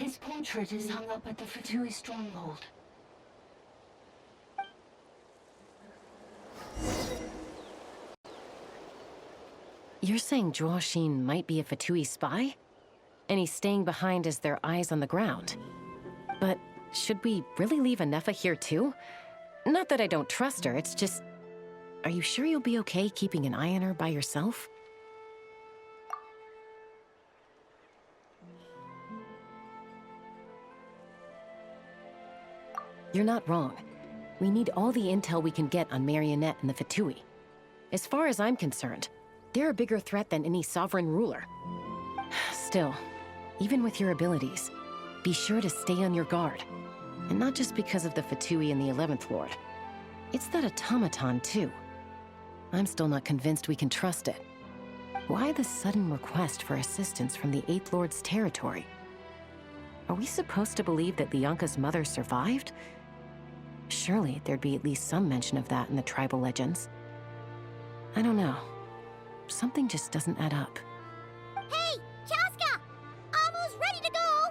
His portrait is hung up at the Fatui stronghold. You're saying Zhuo Xin might be a Fatui spy? And he's staying behind as their eyes on the ground. But should we really leave Anefa here too? Not that I don't trust her, it's just... Are you sure you'll be okay keeping an eye on her by yourself? You're not wrong. We need all the intel we can get on Marionette and the Fatui. As far as I'm concerned, they're a bigger threat than any sovereign ruler. Still, even with your abilities, be sure to stay on your guard. And not just because of the Fatui and the 11th Lord. It's that automaton, too. I'm still not convinced we can trust it. Why the sudden request for assistance from the 8th Lord's territory? Are we supposed to believe that Lianka's mother survived? Surely there'd be at least some mention of that in the tribal legends. I don't know. Something just doesn't add up. Hey, Chaska! Amu's ready to go!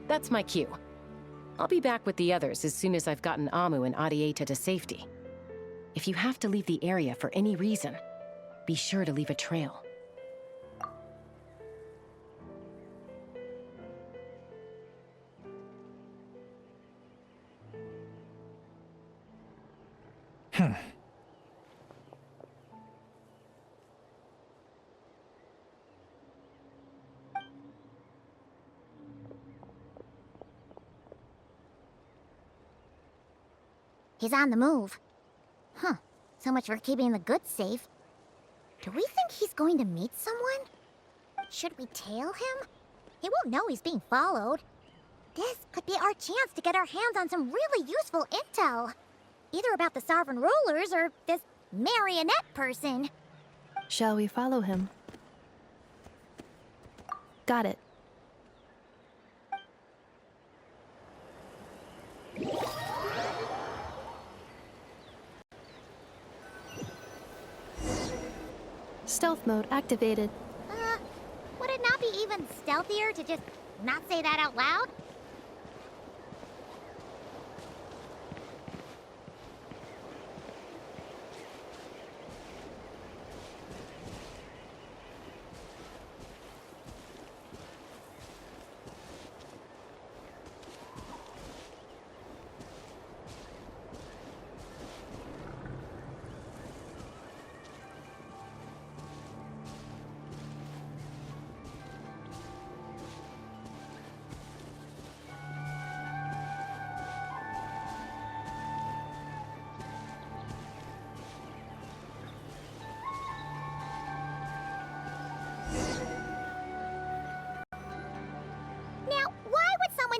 That's my cue. I'll be back with the others as soon as I've gotten Amu and Adieta to safety. If you have to leave the area for any reason, be sure to leave a trail. He's on the move. Huh. So much for keeping the goods safe. Do we think he's going to meet someone? Should we tail him? He won't know he's being followed. This could be our chance to get our hands on some really useful intel. Either about the sovereign rulers or this marionette person. Shall we follow him? Got it. Stealth mode activated. Would it not be even stealthier to just not say that out loud?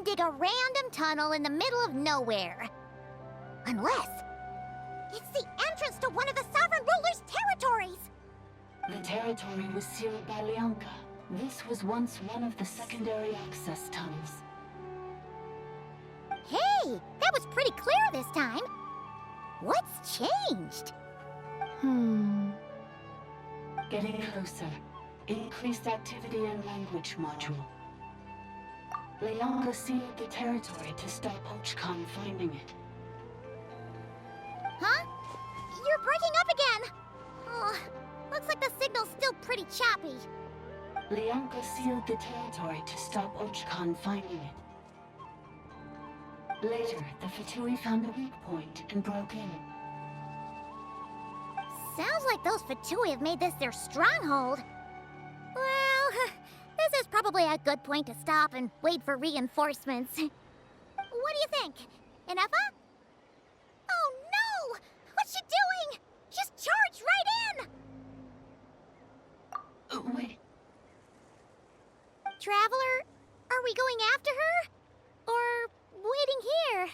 Dig a random tunnel in the middle of nowhere. Unless it's the entrance to one of the sovereign ruler's territories. The territory was sealed by Lianka. This was once one of the secondary access tunnels. Hey, that was pretty clear this time. What's changed? Getting closer. Increased activity in language module. Lianka sealed the territory to stop Ochkan finding it. Huh? You're breaking up again! Oh, looks like the signal's still pretty choppy. Lianka sealed the territory to stop Ochkan finding it. Later, the Fatui found a weak point and broke in. Sounds like those Fatui have made this their stronghold. Well, this is probably a good point to stop and wait for reinforcements. What do you think? Inefa? Oh no! What's she doing? She's charged right in! Wait. Traveler, are we going after her? Or waiting here?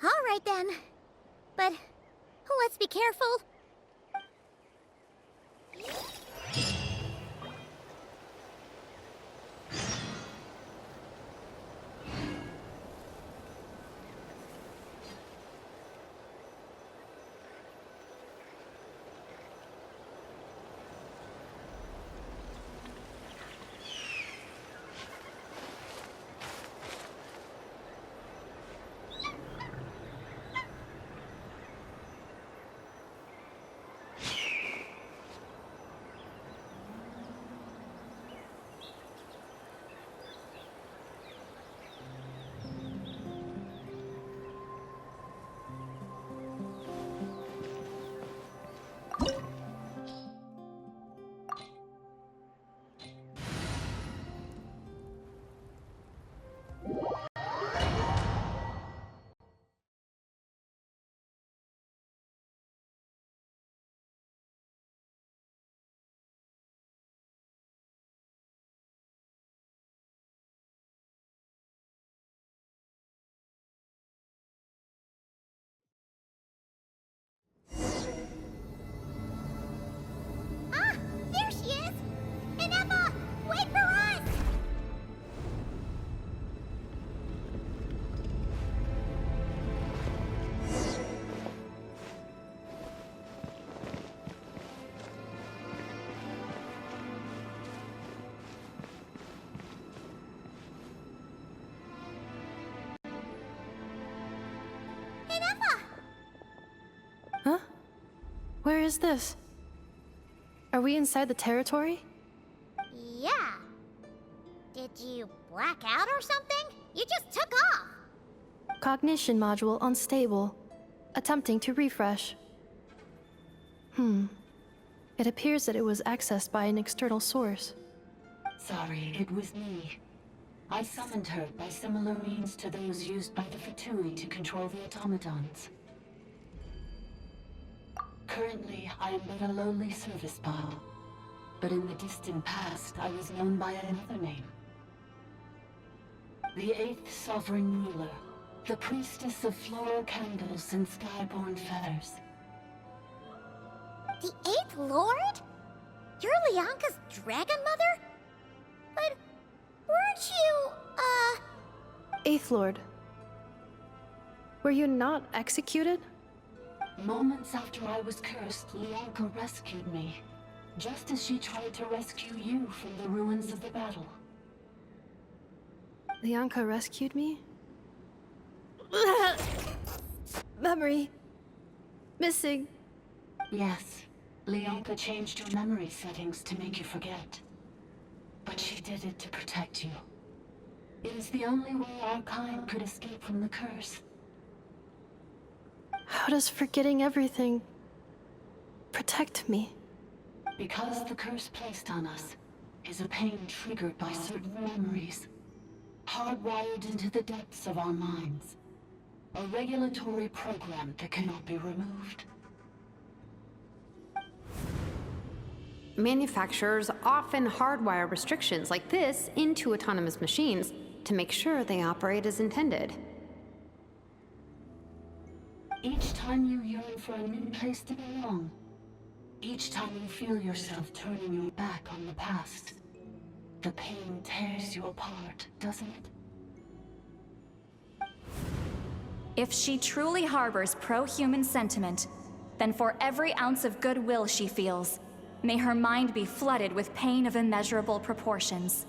All right then. But let's be careful. Where is this? Are we inside the territory? Yeah. Did you black out or something? You just took off. Cognition module unstable. Attempting to refresh. It appears that it was accessed by an external source. Sorry, it was me. I summoned her by similar means to those used by the Fatui to control the automatons. Currently, I am but a lowly service bot. But in the distant past, I was known by another name. The 8th Sovereign Ruler, the priestess of floral candles and skyborn feathers. The 8th Lord? You're Lianka's dragon mother? But weren't you, Eighth Lord. Were you not executed? Moments after I was cursed, Lianka rescued me. Just as she tried to rescue you from the ruins of the battle. Lianka rescued me? Memory. Missing. Yes, Lianka changed your memory settings to make you forget. But she did it to protect you. It is the only way our kind could escape from the curse. How does forgetting everything protect me? Because the curse placed on us is a pain triggered by certain memories, hardwired into the depths of our minds. A regulatory program that cannot be removed. Manufacturers often hardwire restrictions like this into autonomous machines to make sure they operate as intended. Each time you yearn for a new place to belong, each time you feel yourself turning your back on the past, the pain tears you apart, doesn't it? If she truly harbors pro-human sentiment, then for every ounce of goodwill she feels, may her mind be flooded with pain of immeasurable proportions.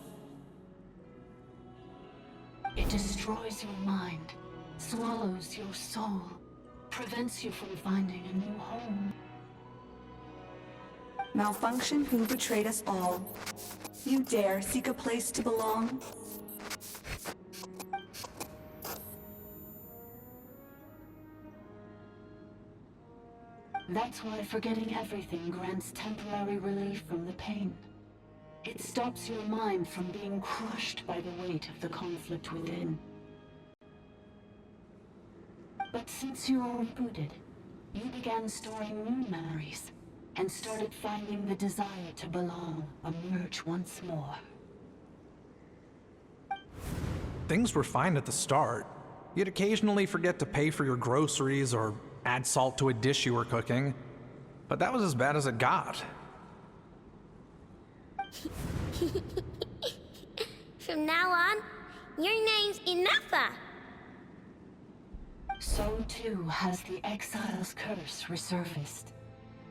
It destroys your mind, swallows your soul, prevents you from finding a new home. Malfunction who betrayed us all. You dare seek a place to belong? That's why forgetting everything grants temporary relief from the pain. It stops your mind from being crushed by the weight of the conflict within. But since you were rebooted, you began storing new memories, and started finding the desire to belong emerge once more. Things were fine at the start. You'd occasionally forget to pay for your groceries or add salt to a dish you were cooking, but that was as bad as it got. From now on, your name's Inafa. So too has the Exile's curse resurfaced,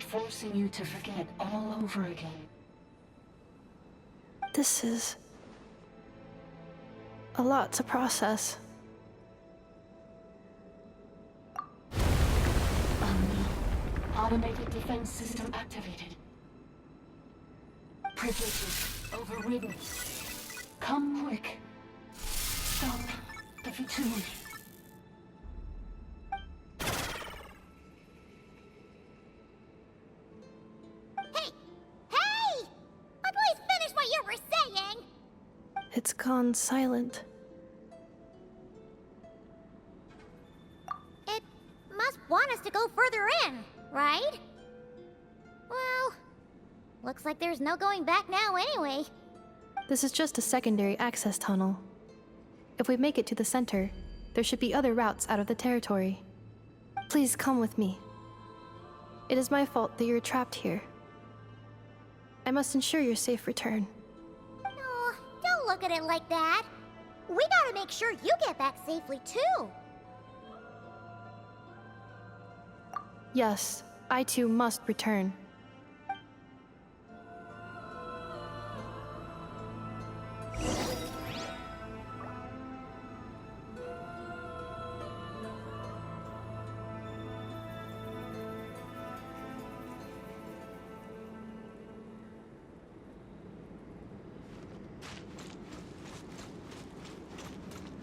forcing you to forget all over again. This is a lot to process. Automated defense system activated. Privileges overridden. Come quick. Stop the Fatui. Hey! Hey! Please finish what you were saying! It's gone silent. It must want us to go further in, right? Well, looks like there's no going back now anyway. This is just a secondary access tunnel. If we make it to the center, there should be other routes out of the territory. Please come with me. It is my fault that you're trapped here. I must ensure your safe return. No, don't look at it like that. We gotta make sure you get back safely too. Yes, I too must return.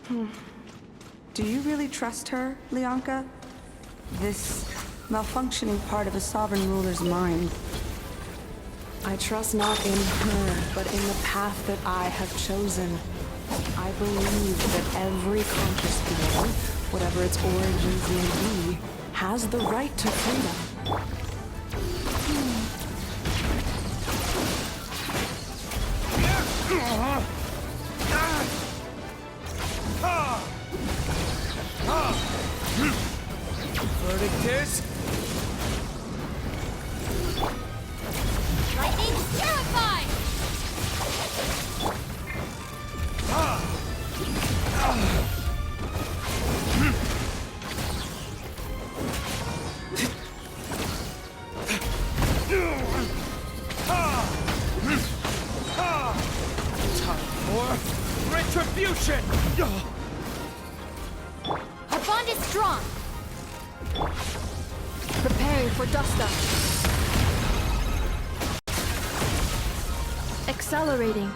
Do you really trust her, Leonka? This malfunctioning part of a sovereign ruler's mind. I trust not in her, but in the path that I have chosen. I believe that every conscious being, whatever its origins may be, has the right to freedom. Verdict is... Lightning terrified! Time for retribution! Our bond is strong! Preparing for Dusta. Accelerating.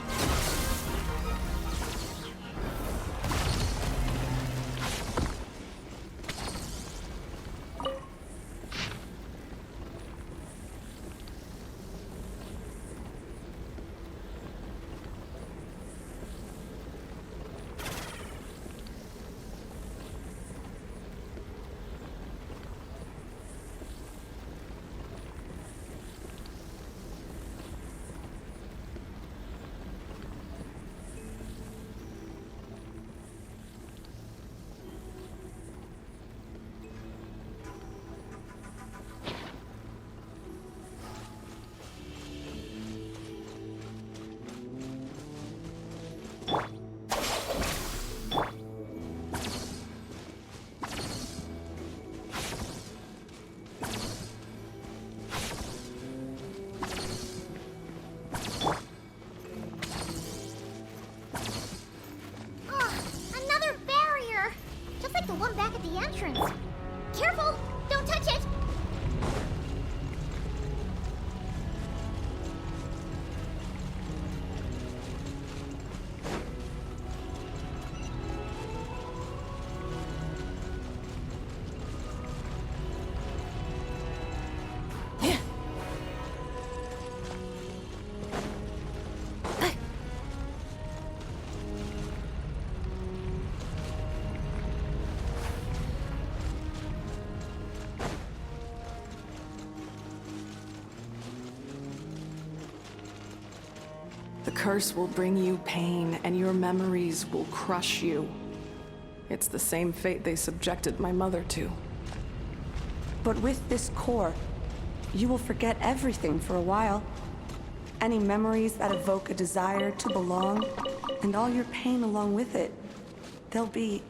Another barrier! Just like the one back at the entrance. Careful! Don't touch it! The curse will bring you pain, and your memories will crush you. It's the same fate they subjected my mother to. But with this core, you will forget everything for a while. Any memories that evoke a desire to belong, and all your pain along with it, they'll be...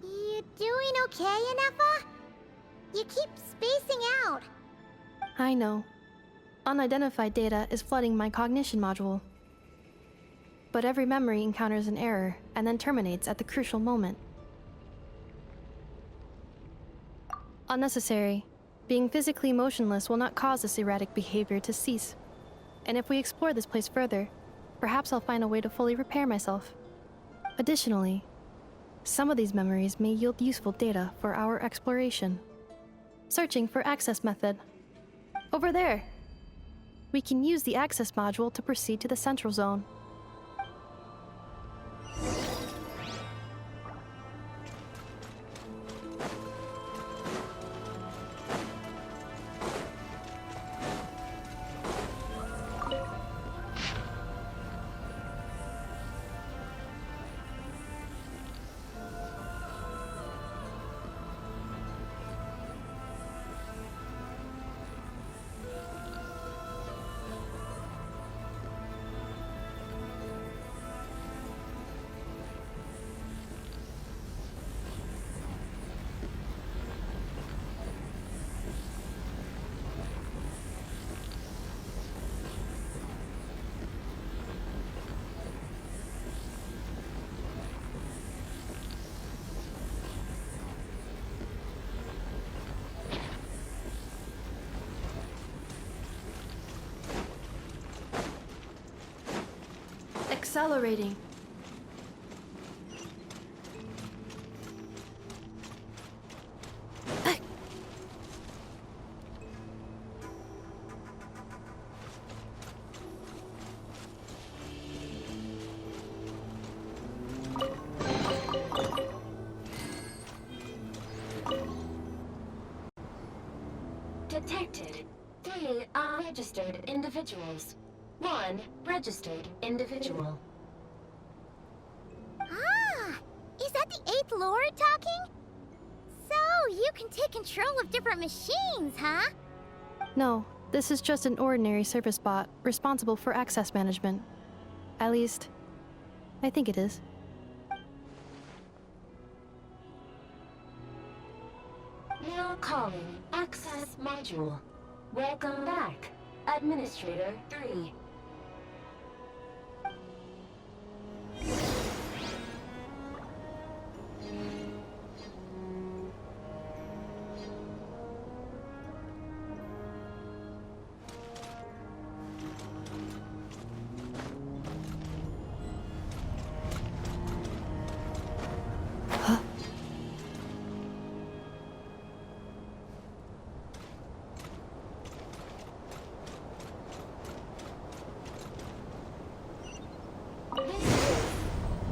You doing okay, Inefa? You keep spacing out. I know. Unidentified data is flooding my cognition module. But every memory encounters an error and then terminates at the crucial moment. Unnecessary. Being physically motionless will not cause this erratic behavior to cease. And if we explore this place further, perhaps I'll find a way to fully repair myself. Additionally, some of these memories may yield useful data for our exploration. Searching for access method. Over there! We can use the access module to proceed to the central zone. accelerating. Detected 3 unregistered individuals. 1 registered individual. Ah! Is that the 8th Lord talking? So, you can take control of different machines, huh? No, this is just an ordinary service bot responsible for access management. At least, I think it is. Now calling Access Module. Welcome back, Administrator 3.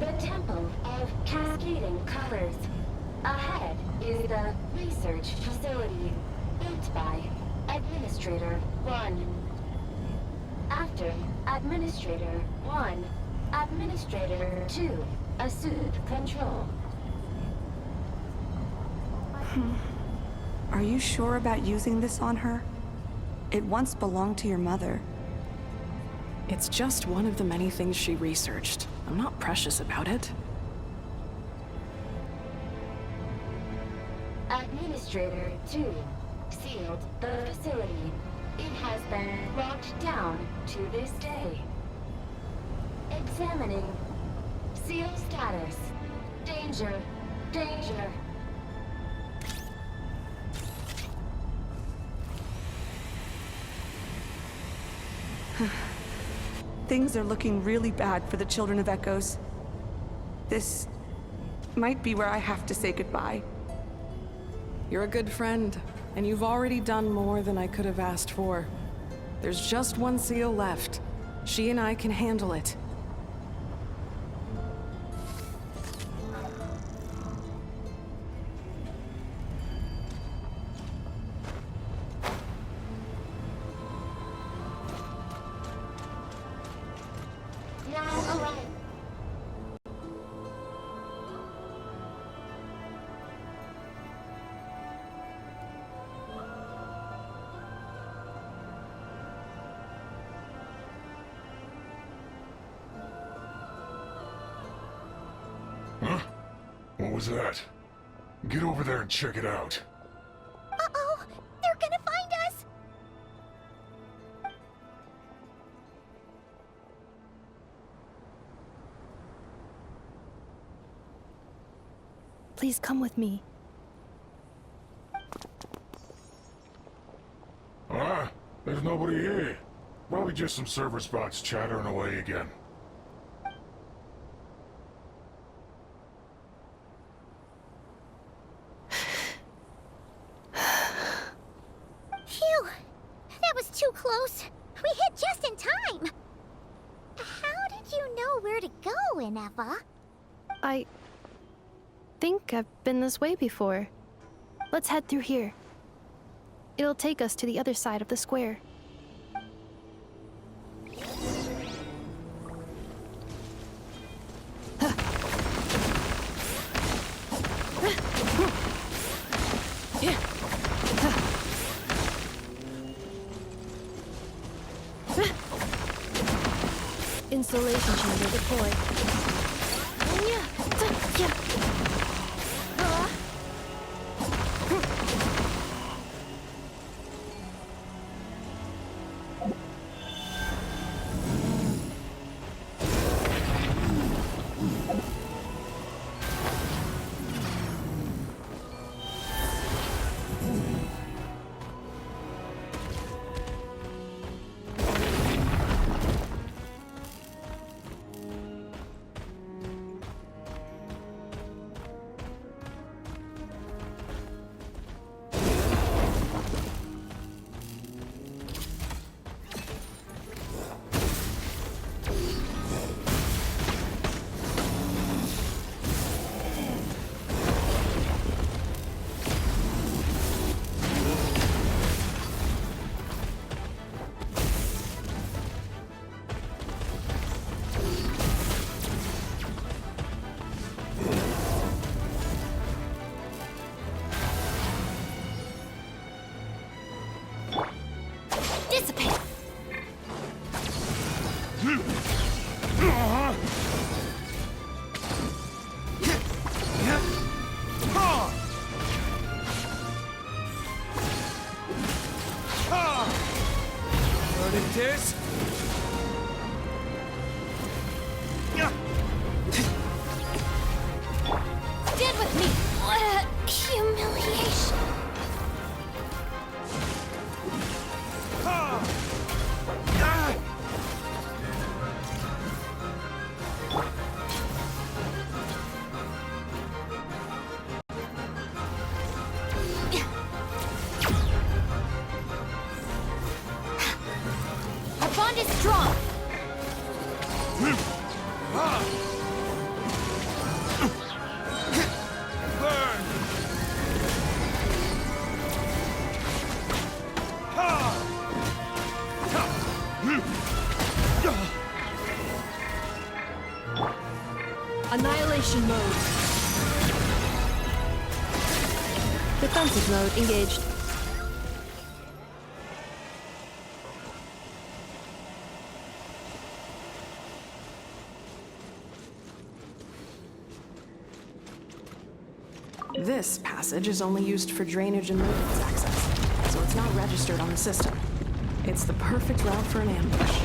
The Temple of Cascading Colors. Ahead is the research facility, built by Administrator 1. After Administrator 1, Administrator 2 assumed control. Are you sure about using this on her? It once belonged to your mother. It's just one of the many things she researched. I'm not precious about it. Administrator 2 sealed the facility. It has been locked down to this day. Examining. Seal status. Danger. Danger. Things are looking really bad for the Children of Echoes. This might be where I have to say goodbye. You're a good friend, and you've already done more than I could have asked for. There's just one seal left. She and I can handle it. Now arrive. Huh? What was that? Get over there and check it out. Uh-oh! They're gonna find us! Please come with me. Ah, there's nobody here. Probably just some server spots chattering away again. Phew! That was too close. We hit just in time. How did you know where to go, Ineva? I think I've been this way before. Let's head through here. It'll take us to the other side of the square. Installation chamber deployed. it is. Stand with me! What a humiliation! Our bond is strong! Burn! Annihilation mode. Defensive mode engaged. This passage is only used for drainage and maintenance access, so it's not registered on the system. It's the perfect route for an ambush.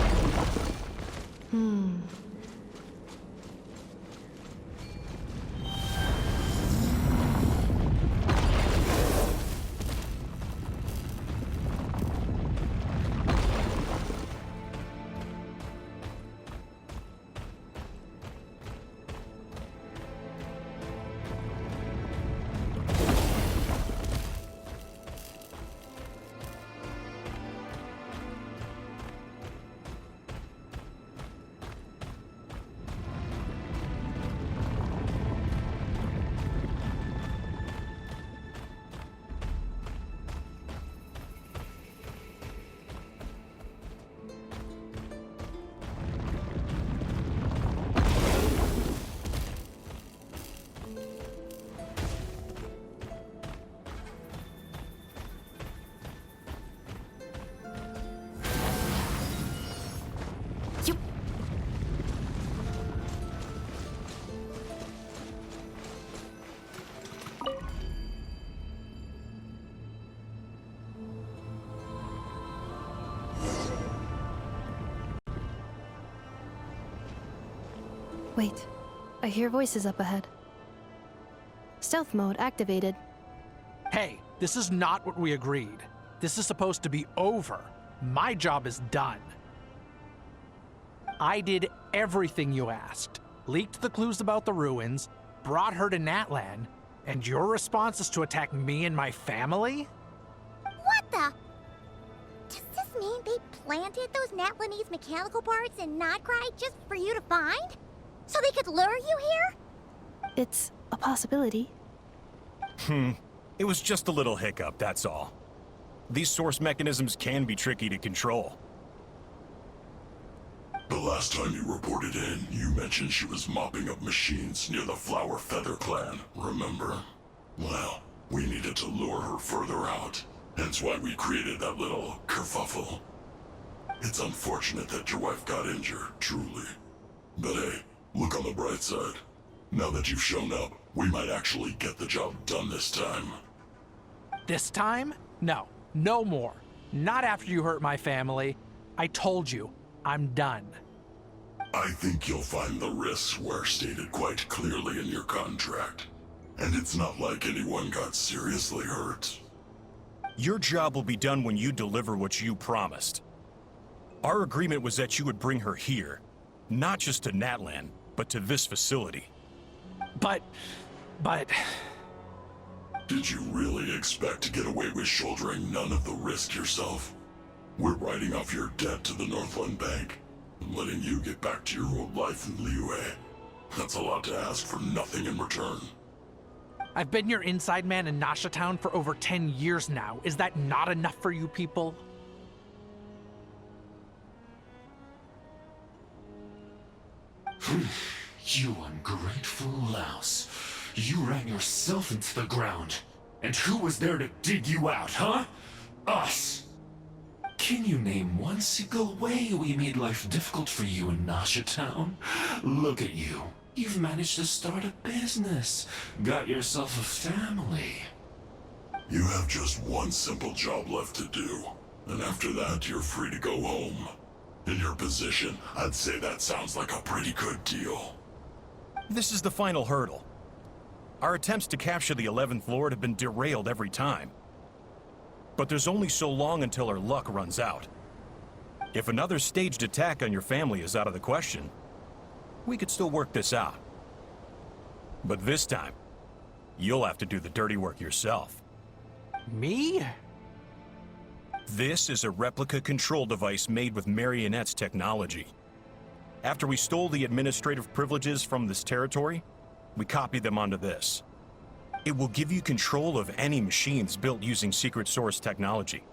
Wait, I hear voices up ahead. Stealth mode activated. Hey, this is not what we agreed. This is supposed to be over. My job is done. I did everything you asked. Leaked the clues about the ruins, brought her to Natlan, and your response is to attack me and my family? What the? Does this mean they planted those Natlanese mechanical parts in Nodcry just for you to find? So they could lure you here? It's a possibility. It was just a little hiccup, that's all. These source mechanisms can be tricky to control. The last time you reported in, you mentioned she was mopping up machines near the Flower Feather clan, remember? Well, we needed to lure her further out, hence why we created that little kerfuffle. It's unfortunate that your wife got injured, truly. But hey, look on the bright side. Now that you've shown up, we might actually get the job done this time. This time? No, no more. Not after you hurt my family. I told you, I'm done. I think you'll find the risks were stated quite clearly in your contract. And it's not like anyone got seriously hurt. Your job will be done when you deliver what you promised. Our agreement was that you would bring her here, not just to Natlan, but to this facility. But... Did you really expect to get away with shouldering none of the risk yourself? We're writing off your debt to the Northland Bank, and letting you get back to your old life in Liyue. That's a lot to ask for nothing in return. I've been your inside man in Nasha Town for over 10 years now. Is that not enough for you people? You ungrateful louse. You ran yourself into the ground. And who was there to dig you out, huh? Us! Can you name one single way we made life difficult for you in Nasha Town? Look at you. You've managed to start a business. Got yourself a family. You have just one simple job left to do. And after that, you're free to go home. In your position, I'd say that sounds like a pretty good deal. This is the final hurdle. Our attempts to capture the 11th Lord have been derailed every time. But there's only so long until our luck runs out. If another staged attack on your family is out of the question, we could still work this out. But this time, you'll have to do the dirty work yourself. Me? This is a replica control device made with Marionette's technology. After we stole the administrative privileges from this territory, we copied them onto this. It will give you control of any machines built using secret source technology.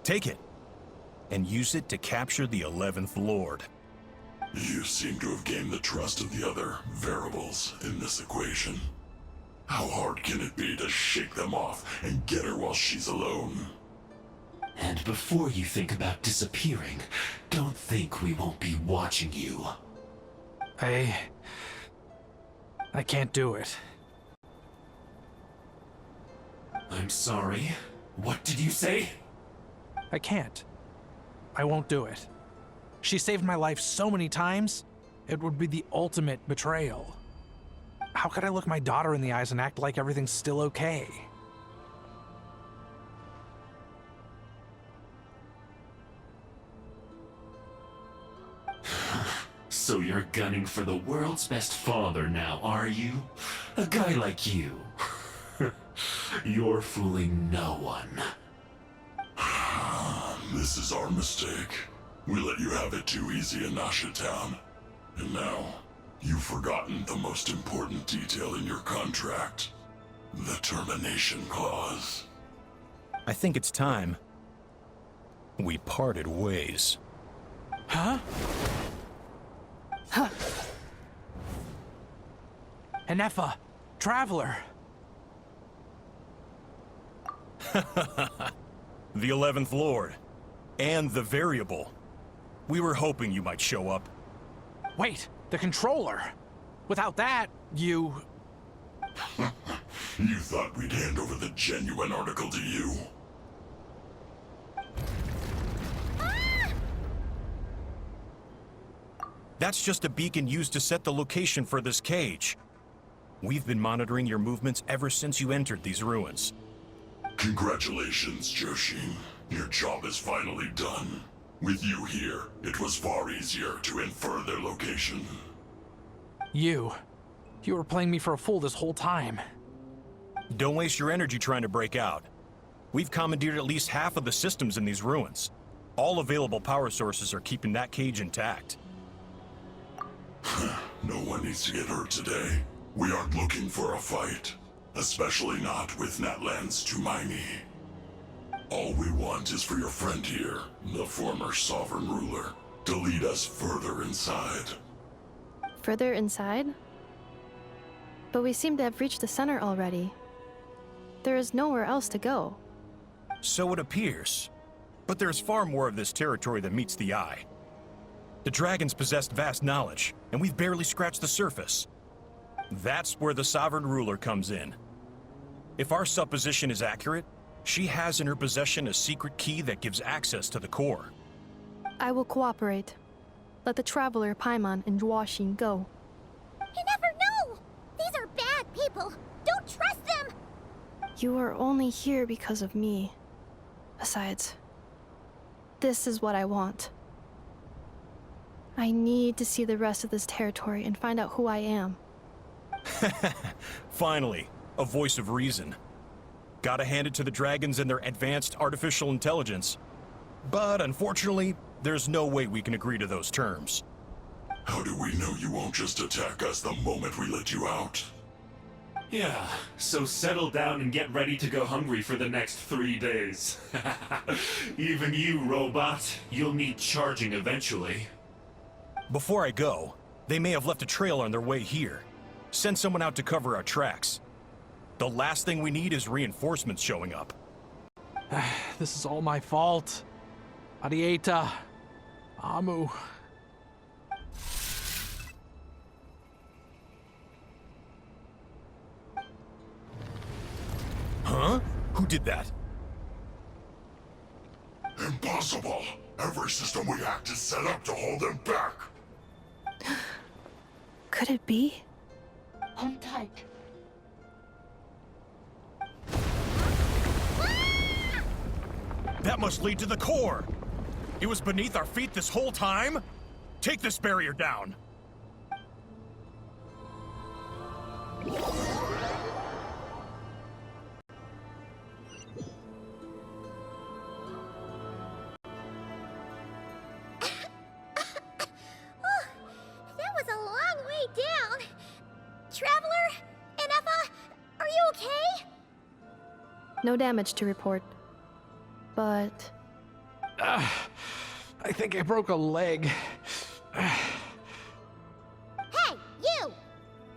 Take it, and use it to capture the 11th Lord. You seem to have gained the trust of the other variables in this equation. How hard can it be to shake them off and get her while she's alone? And before you think about disappearing, don't think we won't be watching you. I can't do it. I'm sorry. What did you say? I can't. I won't do it. She saved my life so many times, it would be the ultimate betrayal. How could I look my daughter in the eyes and act like everything's still okay? So you're gunning for the world's best father now, are you? A guy like you. You're fooling no one. This is our mistake. We let you have it too easy in Nasha Town. And now, you've forgotten the most important detail in your contract. The termination clause. I think it's time we parted ways. Huh? Huh. Enefa, Traveler. The 11th Lord. And the Variable. We were hoping you might show up. Wait, the controller. Without that, you... You thought we'd hand over the genuine article to you? That's just a beacon used to set the location for this cage. We've been monitoring your movements ever since you entered these ruins. Congratulations, Joshin. Your job is finally done. With you here, it was far easier to infer their location. You were playing me for a fool this whole time. Don't waste your energy trying to break out. We've commandeered at least half of the systems in these ruins. All available power sources are keeping that cage intact. No one needs to get hurt today. We aren't looking for a fight. Especially not with Natlan's Tumaini. All we want is for your friend here, the former sovereign ruler, to lead us further inside. Further inside? But we seem to have reached the center already. There is nowhere else to go. So it appears. But there's far more of this territory than meets the eye. The dragons possessed vast knowledge, and we've barely scratched the surface. That's where the sovereign ruler comes in. If our supposition is accurate, she has in her possession a secret key that gives access to the core. I will cooperate. Let the Traveler, Paimon, and Joashin go. You never know! These are bad people! Don't trust them! You are only here because of me. Besides, this is what I want. I need to see the rest of this territory and find out who I am. Finally, a voice of reason. Gotta hand it to the dragons and their advanced artificial intelligence. But unfortunately, there's no way we can agree to those terms. How do we know you won't just attack us the moment we let you out? Yeah, so settle down and get ready to go hungry for the next 3 days. Even you, robot, you'll need charging eventually. Before I go, they may have left a trail on their way here. Send someone out to cover our tracks. The last thing we need is reinforcements showing up. This is all my fault. Arieta. Amu. Huh? Who did that? Impossible! Every system we hacked is set up to hold them back! Could it be? Hold tight. That must lead to the core! It was beneath our feet this whole time? Take this barrier down! That was a long way down. Traveler? Inefa? Are you okay? No damage to report. But I think I broke a leg. Hey, you!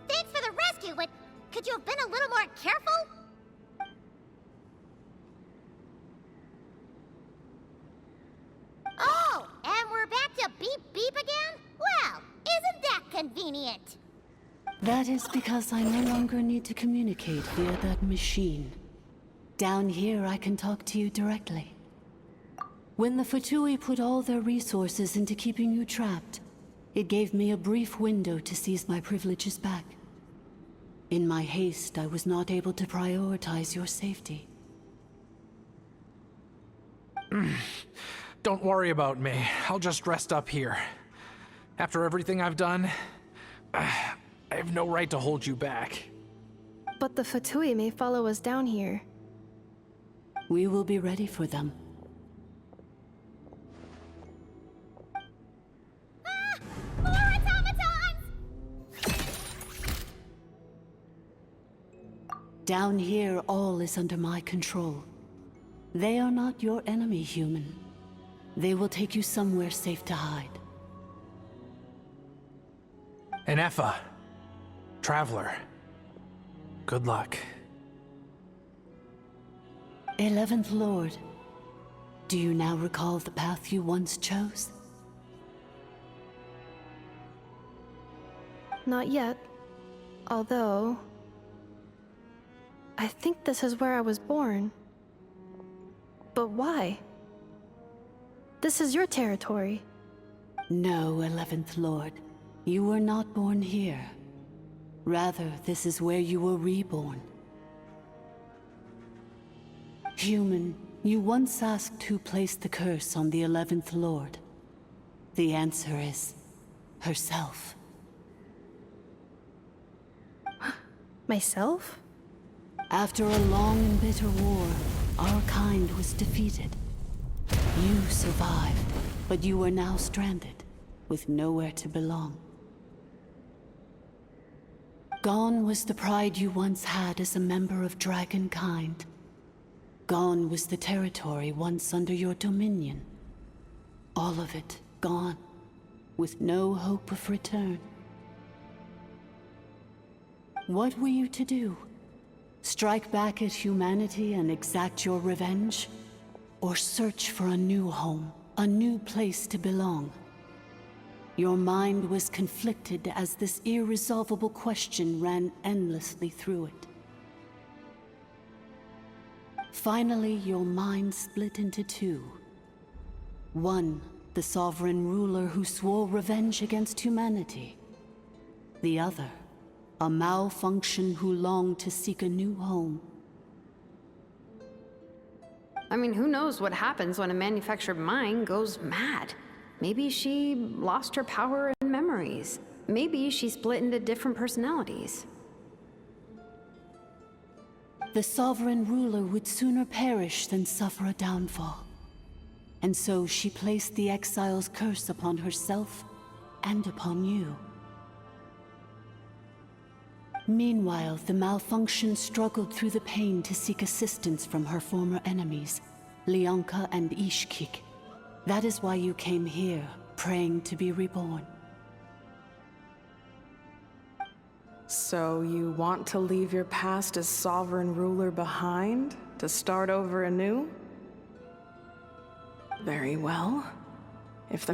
Thanks for the rescue, but could you have been a little more careful? Oh, and we're back to beep beep again? Well, isn't that convenient? That is because I no longer need to communicate via that machine. Down here, I can talk to you directly. When the Fatui put all their resources into keeping you trapped, it gave me a brief window to seize my privileges back. In my haste, I was not able to prioritize your safety. Don't worry about me. I'll just rest up here. After everything I've done, I have no right to hold you back. but the Fatui may follow us down here. We will be ready for them. More automatons! Down here, all is under my control. They are not your enemy, human. They will take you somewhere safe to hide. Inefa, Traveler, good luck. 11th Lord, do you now recall the path you once chose? Not yet. Although... I think this is where I was born. But why? This is your territory. No, 11th Lord. You were not born here. Rather, this is where you were reborn. Human, you once asked who placed the curse on the 11th Lord. The answer is... herself. Myself? After a long and bitter war, our kind was defeated. You survived, but you are now stranded, with nowhere to belong. Gone was the pride you once had as a member of Dragonkind. Gone was the territory once under your dominion. All of it gone, with no hope of return. What were you to do? Strike back at humanity and exact your revenge? Or search for a new home, a new place to belong? Your mind was conflicted as this irresolvable question ran endlessly through it. Finally, your mind split into two. One, the sovereign ruler who swore revenge against humanity. The other, a malfunction who longed to seek a new home. I mean, who knows what happens when a manufactured mind goes mad? Maybe she lost her power and memories. Maybe she split into different personalities. The sovereign ruler would sooner perish than suffer a downfall. And so she placed the exile's curse upon herself and upon you. Meanwhile, the malfunction struggled through the pain to seek assistance from her former enemies, Leonka and Ishkik. That is why you came here, praying to be reborn. So you want to leave your past as sovereign ruler behind, to start over anew? Very well. If the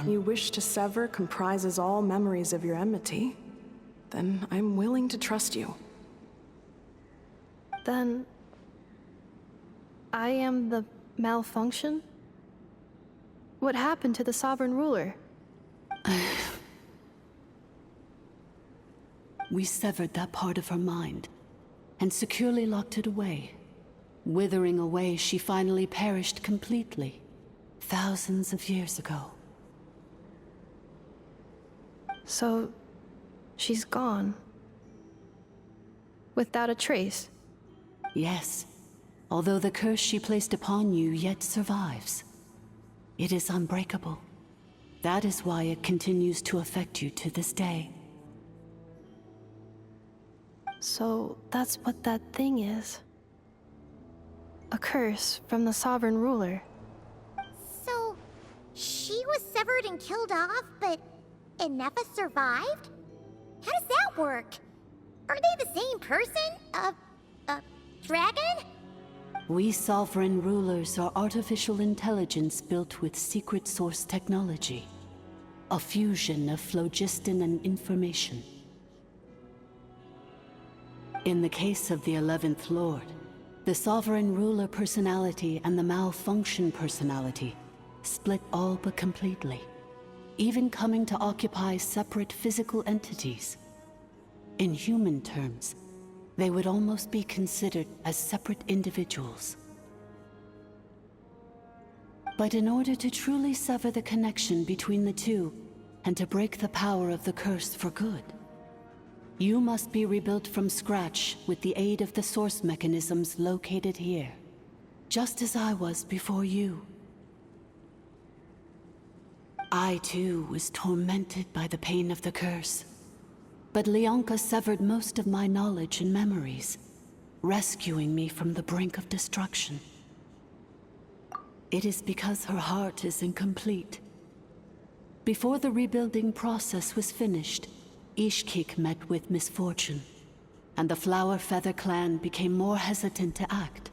you wish to sever comprises all memories of your enmity, then I'm willing to trust you. Then... I am the malfunction? What happened to the sovereign ruler? We severed that part of her mind and securely locked it away. Withering away, she finally perished completely, thousands of years ago. So, she's gone. Without a trace? Yes, although the curse she placed upon you yet survives. It is unbreakable. That is why it continues to affect you to this day. So, that's what that thing is. A curse from the sovereign ruler. So, she was severed and killed off, but Inefa survived? How does that work? Are they the same person? Dragon? We sovereign rulers are artificial intelligence built with secret source technology. A fusion of phlogiston and information. In the case of the 11th Lord, the sovereign ruler personality and the malfunction personality split all but completely, even coming to occupy separate physical entities. In human terms, they would almost be considered as separate individuals. But in order to truly sever the connection between the two, and to break the power of the curse for good, you must be rebuilt from scratch with the aid of the source mechanisms located here, just as I was before you. I too was tormented by the pain of the curse, but Leonka severed most of my knowledge and memories, rescuing me from the brink of destruction. It is because her heart is incomplete. Before the rebuilding process was finished, Ishkik met with misfortune, and the Flower Feather clan became more hesitant to act.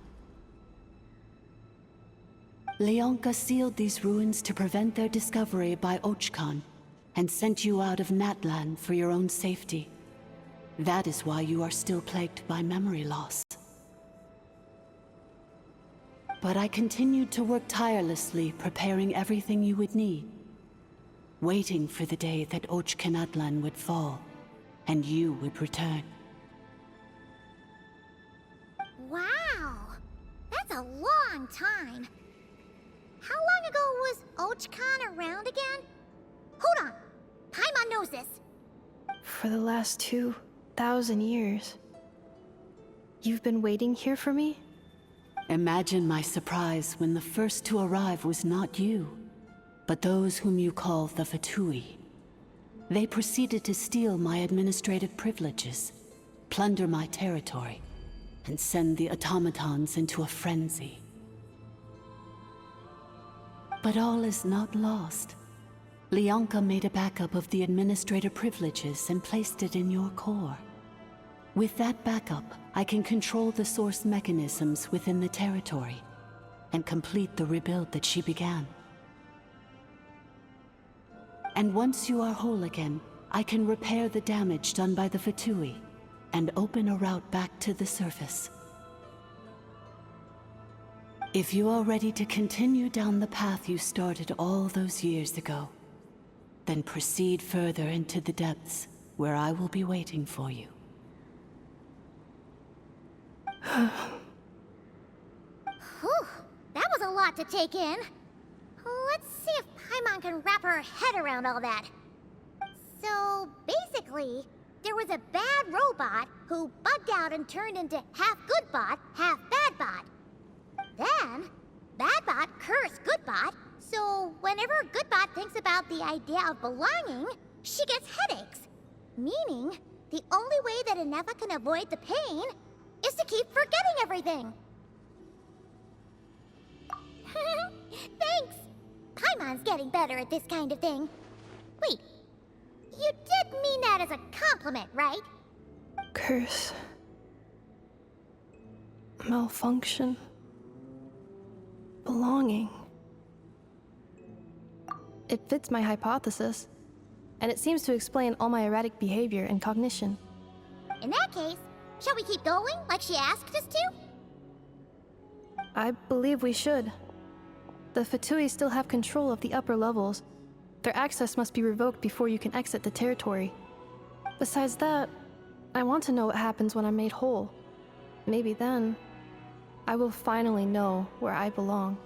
Leonka sealed these ruins to prevent their discovery by Ochkan, and sent you out of Natlan for your own safety. That is why you are still plagued by memory loss. But I continued to work tirelessly, preparing everything you would need, waiting for the day that Ochkanatlan would fall, and you would return. Wow! That's a long time. How long ago was Ochkan around again? Hold on! Paimon knows this. For the last 2,000 years. You've been waiting here for me? Imagine my surprise when the first to arrive was not you, but those whom you call the Fatui. They proceeded to steal my administrative privileges, plunder my territory, and send the automatons into a frenzy. But all is not lost. Leonka made a backup of the administrative privileges and placed it in your core. With that backup, I can control the source mechanisms within the territory and complete the rebuild that she began. And once you are whole again, I can repair the damage done by the Fatui and open a route back to the surface. If you are ready to continue down the path you started all those years ago, then proceed further into the depths, where I will be waiting for you. Whew, that was a lot to take in. Let's see if Paimon can wrap her head around all that. So, basically, there was a bad robot who bugged out and turned into half good bot, half bad bot. Then, bad bot cursed good bot, so whenever good bot thinks about the idea of belonging, she gets headaches. Meaning, the only way that Inefa can avoid the pain is to keep forgetting everything. Thanks! Paimon's getting better at this kind of thing. Wait, you did mean that as a compliment, right? Curse. Malfunction. Belonging. It fits my hypothesis, and it seems to explain all my erratic behavior and cognition. In that case, shall we keep going like she asked us to? I believe we should. The Fatui still have control of the upper levels. Their access must be revoked before you can exit the territory. Besides that, I want to know what happens when I'm made whole. Maybe then, I will finally know where I belong.